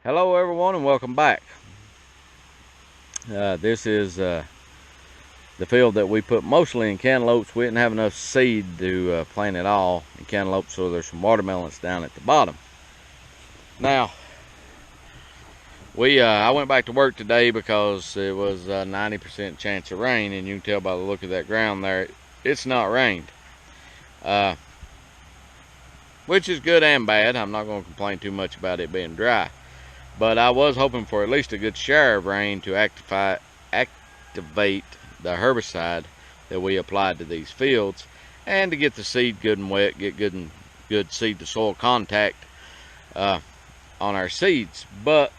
Hello everyone and welcome back. This is the field that we put mostly in cantaloupes. We didn't have enough seed to plant it all in cantaloupe, so there's some watermelons down at the bottom. Now, I went back to work today because it was a 90% chance of rain, and you can tell by the look of that ground there, it's not rained. Which is good and bad. I'm not going to complain too much about it being dry. But I was hoping for at least a good shower of rain to activate the herbicide that we applied to these fields, and to get the seed good and wet, get good seed to soil contact on our seeds. But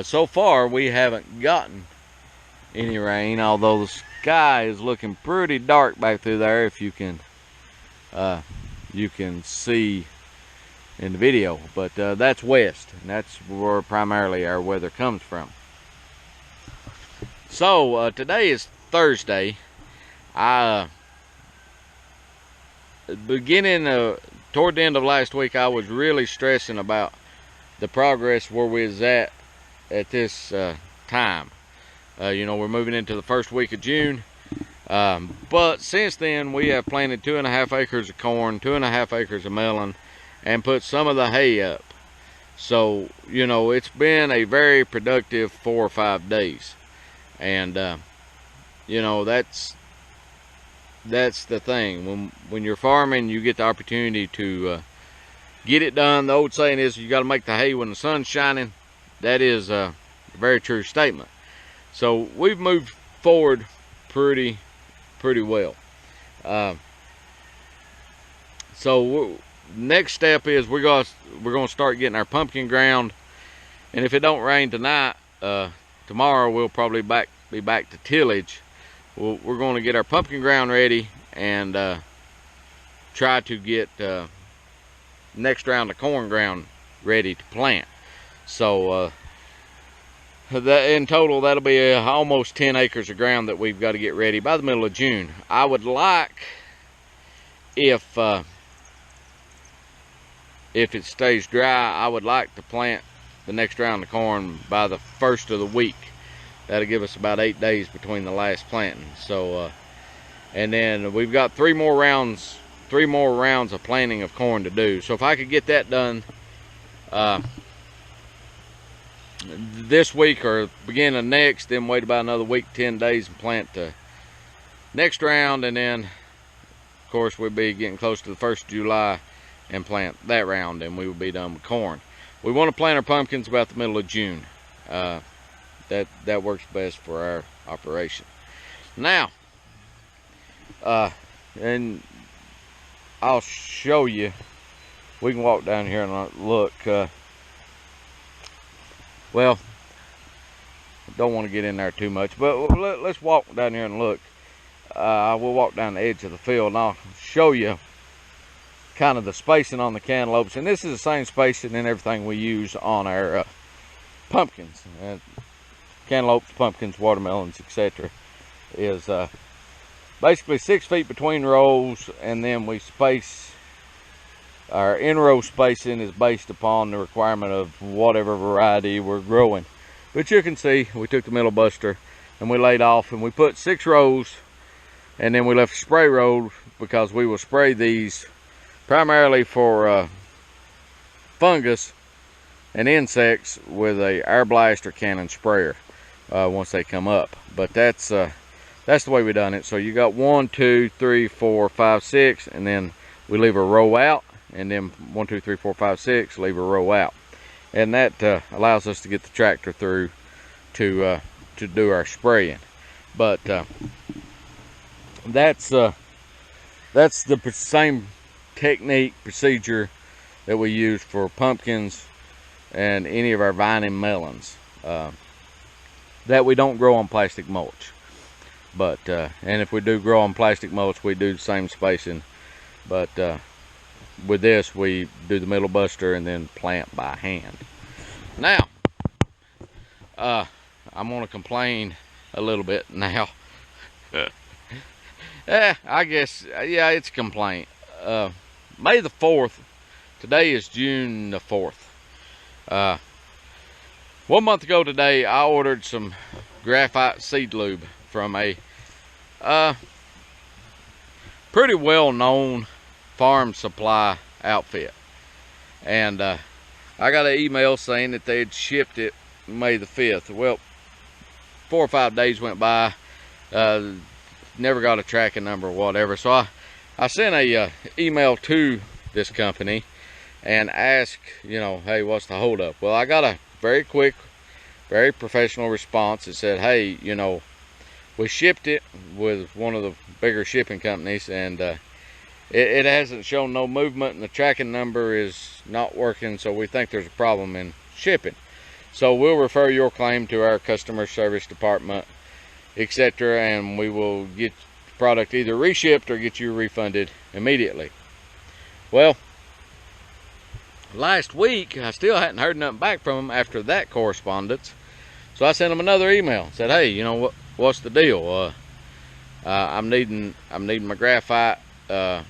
so far we haven't gotten any rain, although the sky is looking pretty dark back through there, if you can see in the video. But that's west, and that's where primarily our weather comes from. So today is Thursday. Toward the end of last week, I was really stressing about the progress where we was at this time. We're moving into the first week of June. But since then, we have planted 2.5 acres of corn, 2.5 acres of melon, and put some of the hay up. So, it's been a very productive 4 or 5 days. And, that's the thing. When you're farming, you get the opportunity to get it done. The old saying is, you got to make the hay when the sun's shining. That is a very true statement. So, we've moved forward pretty well. Next step is we're gonna start getting our pumpkin ground, and if it don't rain tonight, tomorrow we'll probably be back to tillage. We're going to get our pumpkin ground ready and try to get next round of corn ground ready to plant. So that in total, that'll be almost 10 acres of ground that we've got to get ready by the middle of June. I would like, if it stays dry, I would like to plant the next round of corn by the first of the week. That'll give us about 8 days between the last planting. So, and then we've got 3 more rounds of planting of corn to do. So if I could get that done this week or beginning of next, then wait about another week, 10 days, and plant the next round, and then of course we'll be getting close to the 1st of July and plant that round, and we will be done with corn. We want to plant our pumpkins about the middle of June. That works best for our operation. Now, and I'll show you. We can walk down here and look. Well, don't want to get in there too much, but let's walk down here and look. We'll walk down the edge of the field, and I'll show you kind of the spacing on the cantaloupes. And this is the same spacing and everything we use on our pumpkins. Cantaloupes, pumpkins, watermelons, etc. is basically 6 feet between rows, and then we space. Our in-row spacing is based upon the requirement of whatever variety we're growing. But you can see we took the middle buster and we laid off, and we put 6 rows, and then we left a spray row because we will spray these primarily for fungus and insects with a air blast or cannon sprayer once they come up. But that's the way we done it. So you got 1, 2, 3, 4, 5, 6, and then we leave a row out, and then 1, 2, 3, 4, 5, 6, leave a row out, and that allows us to get the tractor through to do our spraying. But that's the same technique, procedure that we use for pumpkins and any of our vine and melons that we don't grow on plastic mulch. But and if we do grow on plastic mulch, we do the same spacing. But with this, we do the middle buster and then plant by hand. Now, I'm gonna complain a little bit now. I guess, yeah, it's a complaint. May the 4th, today is June the 4th. 1 month ago today, I ordered some graphite seed lube from a pretty well-known farm supply outfit. And I got an email saying that they had shipped it May the 5th. Well, 4 or 5 days went by, never got a tracking number or whatever. So I sent a email to this company and asked, you know, hey, what's the holdup? Well, I got a very quick, very professional response. It said, hey, you know, we shipped it with one of the bigger shipping companies, and it hasn't shown no movement, and the tracking number is not working, so we think there's a problem in shipping. So we'll refer your claim to our customer service department, etc., and we will get the product either reshipped or get you refunded immediately. Well, last week I still hadn't heard nothing back from them after that correspondence, so I sent them another email. Said, hey, you know, what's the deal? I'm needing my graphite, and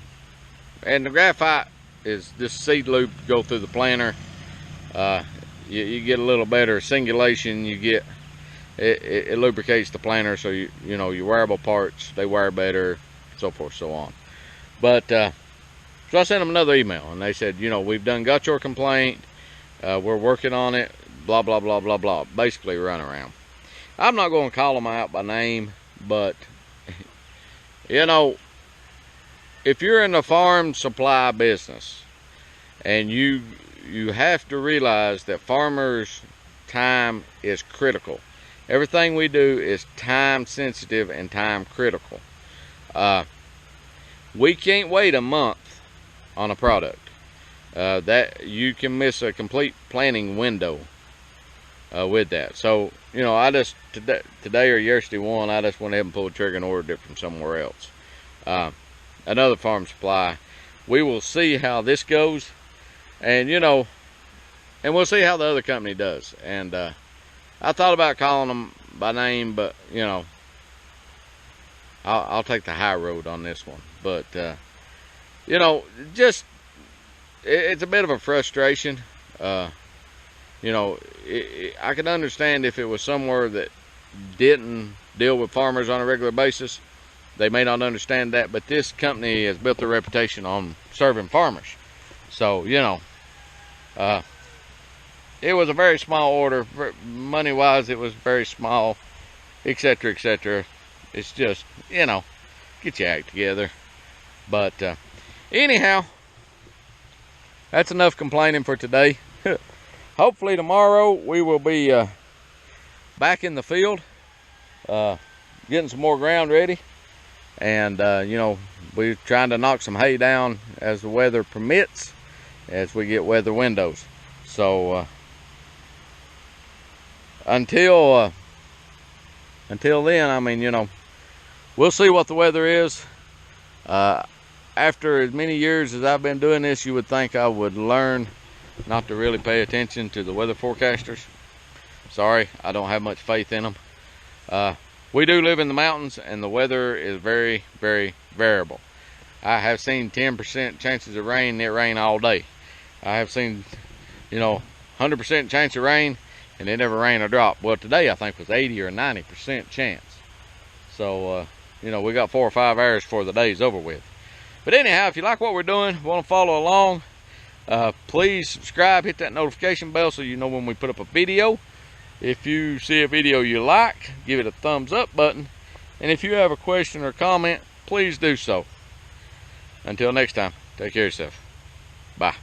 the graphite is this seed loop to go through the planter. You get a little better singulation. You get it lubricates the planter, so you know your wearable parts, they wear better, so forth, so on. But so I sent them another email, and they said, you know, we've got your complaint, we're working on it, blah blah blah blah blah. Basically, run around. I'm not going to call them out by name, but you know, if you're in the farm supply business, and you have to realize that farmers' time is critical. Everything we do is time sensitive and time critical. We can't wait a month on a product. That you can miss a complete planning window with that. So, you know, I just today or yesterday one, I just went ahead and pulled the trigger and ordered it from somewhere else. Another farm supply. We will see how this goes, and you know, and we'll see how the other company does. And I thought about calling them by name, but you know, I'll take the high road on this one. But you know, just it's a bit of a frustration. You know, I could understand if it was somewhere that didn't deal with farmers on a regular basis. They may not understand that, but this company has built their reputation on serving farmers. So, you know, it was a very small order. Money-wise, it was very small, etc., etc. It's just, you know, get your act together. But anyhow, that's enough complaining for today. Hopefully tomorrow we will be back in the field, getting some more ground ready. And you know, we're trying to knock some hay down as the weather permits, as we get weather windows. So until then, I mean, you know, we'll see what the weather is. After as many years as I've been doing this, you would think I would learn not to really pay attention to the weather forecasters. Sorry, I don't have much faith in them. We do live in the mountains, and the weather is very, very variable. I have seen 10% chances of rain, it rain all day. I have seen, you know, 100% chance of rain, and it never rain or drop. Well, today I think was 80 or 90% chance. So, you know, we got 4 or 5 hours before the day's over with. But anyhow, if you like what we're doing, want to follow along, please subscribe, hit that notification bell so you know when we put up a video. If you see a video you like, give it a thumbs up button. And if you have a question or comment, please do so. Until next time, take care of yourself. Bye.